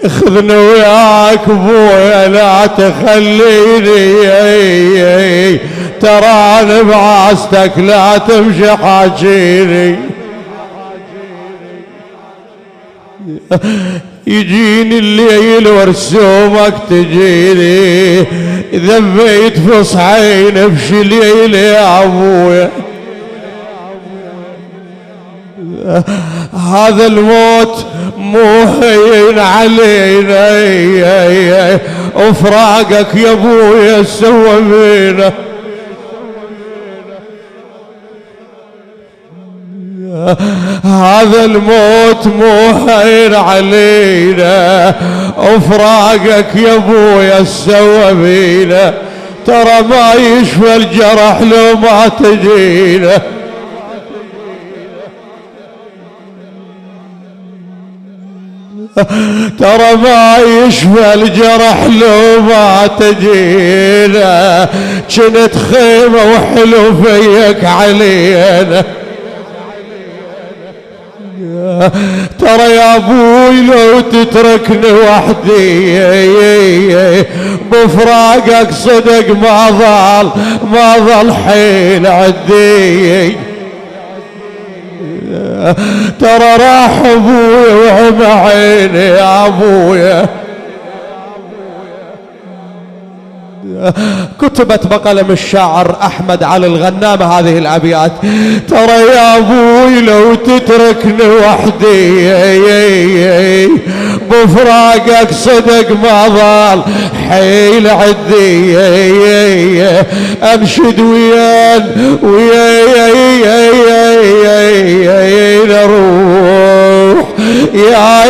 خذني وياك ابويا لا تخليني، ترى انا بعاستك لا تمشي حاجيني. يجيني الليل ورسومك تجيني، ذبيت فصحين بشي ليل يا ابويا. هذا الموت مو هين علينا، وفراقك يا ابويا سوى بينا. هذا الموت مو هين علينا، وفراقك يا ابويا سوى بينا. ترى ما يشفى الجرح لو ما تجينا. ترى ما يشفى الجرح لو ما تجينا. كنت خيمة وحلو فيك علينا. ترى يا ابوي لو تتركني وحدي، بفراقك صدق ما ظل حيل عدي. ترى راح ابويا وعمى عيني يا ابويا. كتبت بقلم الشاعر أحمد علي الغنام هذه الأبيات. ترى يا أبوي لو تتركني وحدي، بفراقك صدق ما ظل حيل عدي. أنشد ويان نروح يا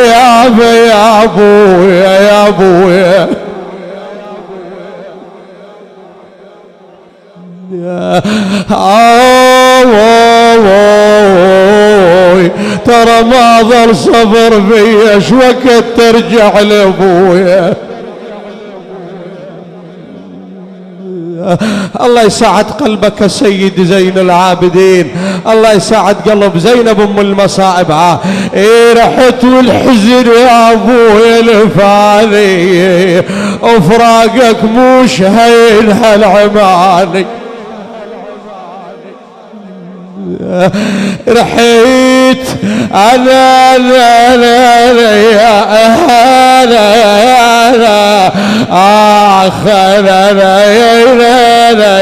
أبويا يا أبويا. ترى ما ظل صبر بيا شو وقت ترجع لابويا. الله يساعد قلبك سيد زين العابدين، الله يساعد قلب زينب ام المصائب. رحت والحزن يا ابويا لفاني، وفراقك مش هين هالعماني. رحيت انا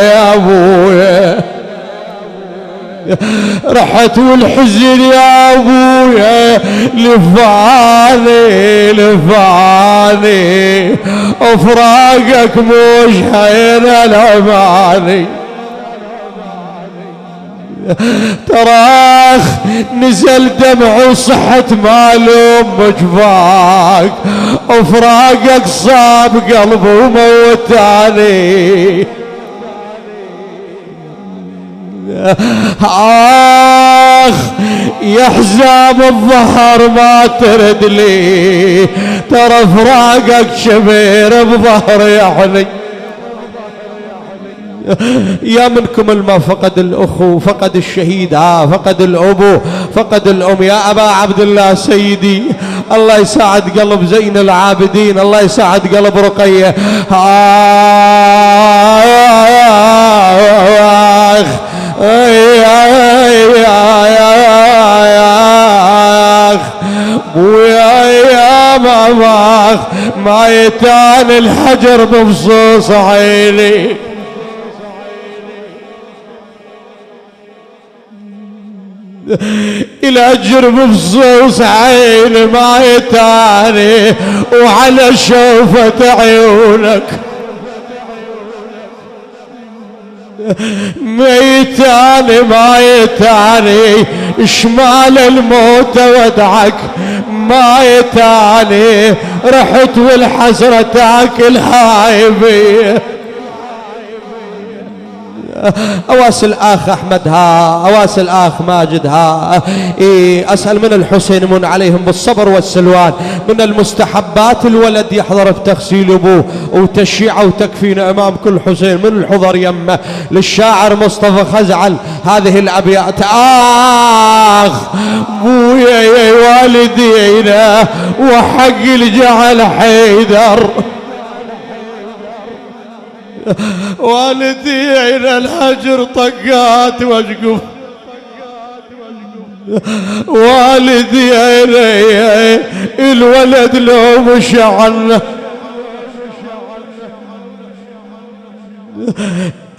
يا ابويا. رحت والحزن يا ابويا لفاني، وفراقك مش هين الاماني. تراخ نزل دمع وصحت مالوم مجفاك، وفراقك صاب قلبي وموتاني. آخ يا حزام الظهر ما ترد لي، ترى فراقك شبير بظهر يعني. يا منكم الما فقد الأخو، فقد الشهيد، فقد الأبو، فقد الأم. يا أبا عبد الله سيدي، الله يساعد قلب زين العابدين، الله يساعد قلب رقية. بويا يا ماما ما يتان الحجر بفصوص عيني. الأجر بفصوص عيني ما يتاني، وعلى شوفة عيونك ميتاني ما يتاني. شمال الموت ودعك ما يتاني، رحت والحسرة تاكل هايبي. أواس الأخ أحمد ها، أواس الأخ ماجد ها. أسأل من الحسين من عليهم بالصبر والسلوان. من المستحبات الولد يحضر بتغسيل أبوه وتشيعه وتكفينا أمام كل حسين من الحضر يمه. للشاعر مصطفى خزعل هذه الأبيات: آخ بويا يا والدينا وحق الجعل حيدر، والدينا الهجر طقات واشقف، والدينا الولد لو مشى عنه،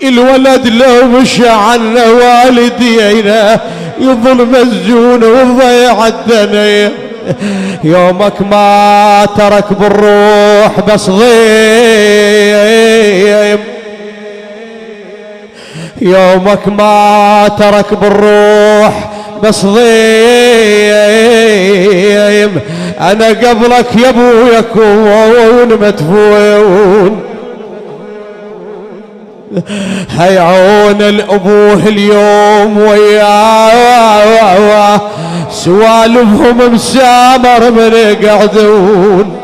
الولد لو مشى عنه والدينا يظل مسجون وضيع الدنيا. يومك ما ترك بالروح بس ضيم، يومك ما ترك بالروح بس ضيم. انا قبلك يا ابويا كون مدفون، هيعون الابوه اليوم وياه سوالفهم مسامر من يقعدون.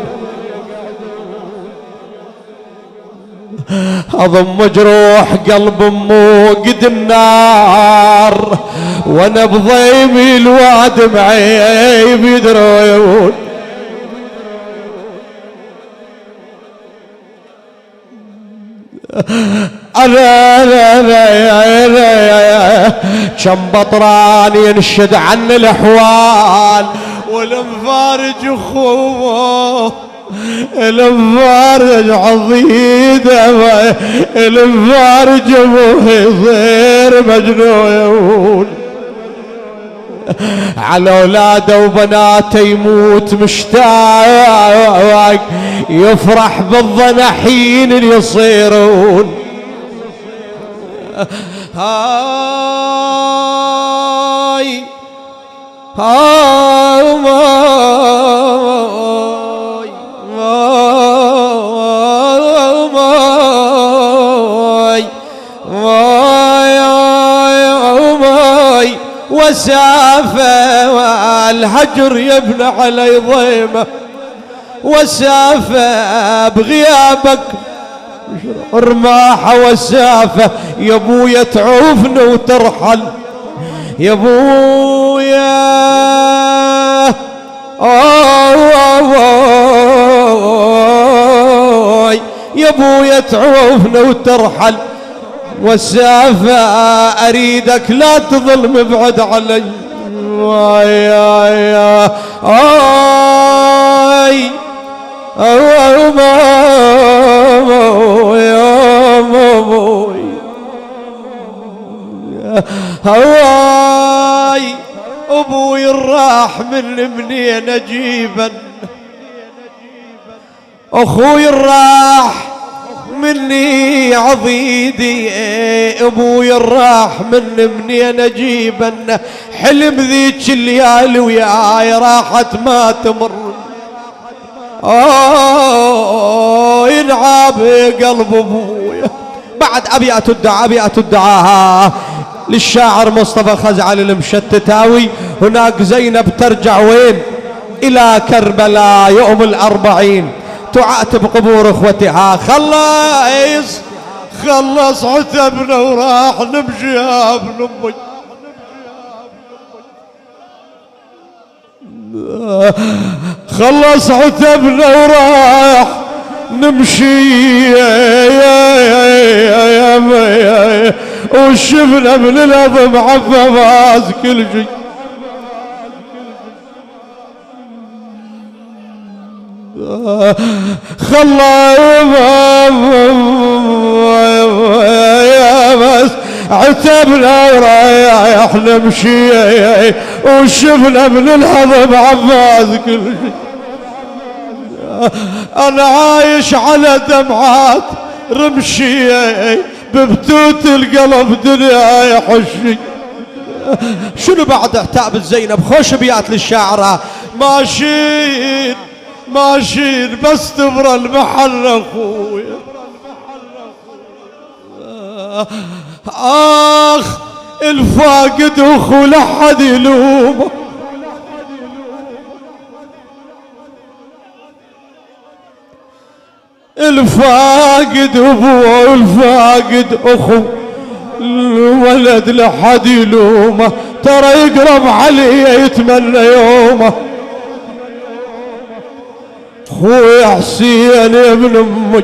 اضم مجروح قلب امه قد النار، وانا بضيمي الواد معي بيدرون. أنا كم بطران ينشد عن الأحوال والمفارج أخوه، المفارج عضيده المفارج أبوه يصير مجنون. على اولاده وبناته يموت مشتاق، يفرح بالضناحين اللي يصيرون. هاي هاي وسافة والهجر يبنى علي ضيمة، وسافة بغيابك رماحة، وسافة يا ابويا تعوفنا وترحل يا ابويا. يا ابويا تعوفنا وترحل، والسافة أريدك لا تظل مبعد علي. هواي أبوي الراح من منين أجيبا، أخوي الراح مني عضيدي، أبوي الراح من منين أجيبا. حلم ذيك الليالي وياي راحت ما تمر، ينعاب قلب أبويا. بعد أبيات الدعاء للشاعر مصطفى خزعل المشتتاوي. هناك زينب ترجع وين؟ إلى كربلاء يوم الأربعين، تعاتب قبور اخوتها. خلص عتبنا وراح نمشي يا ابن امي، خلص عتبنا وراح نمشي وشفنا من الأرض معففاز كل شيء. بس عتبنا ورايح نمشي وشفنا من الهضم عفاز كل شيء. انا عايش على دمعات رمشي ببتوت القلب دنيا يحشي. شنو بعد عتاب زينب؟ خوش بيات للشاعرة. ماشيين بس تبرى المحل اخويا. آخ الفاقد أخو لحد يلومه، الفاقد أبوه والفاقد أخو الولد لحد يلومه، ترى يقرب علي يتمنى يومه. خويا حسين ابن امي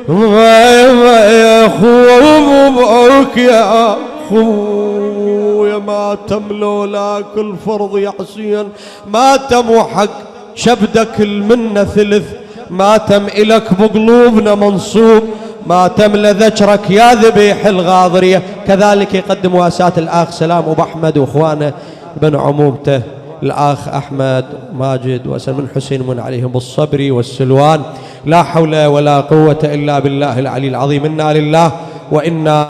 يا اخو مبروك يا اخويا، ماتم لولاك الفرض يا حسين، ماتم وحق شبدك المنة ثلث، ماتم إلك بقلوبنا منصوب، ماتم لذكرك يا ذبيح الغاضرية. كذلك يقدم واساة الأخ سلام أبو أحمد وإخوانه بن عمومته الأخ أحمد ماجد وسلمان حسين من عليهم بالصبر والسلوان. لا حول ولا قوة إلا بالله العلي العظيم. إنا لله وإنا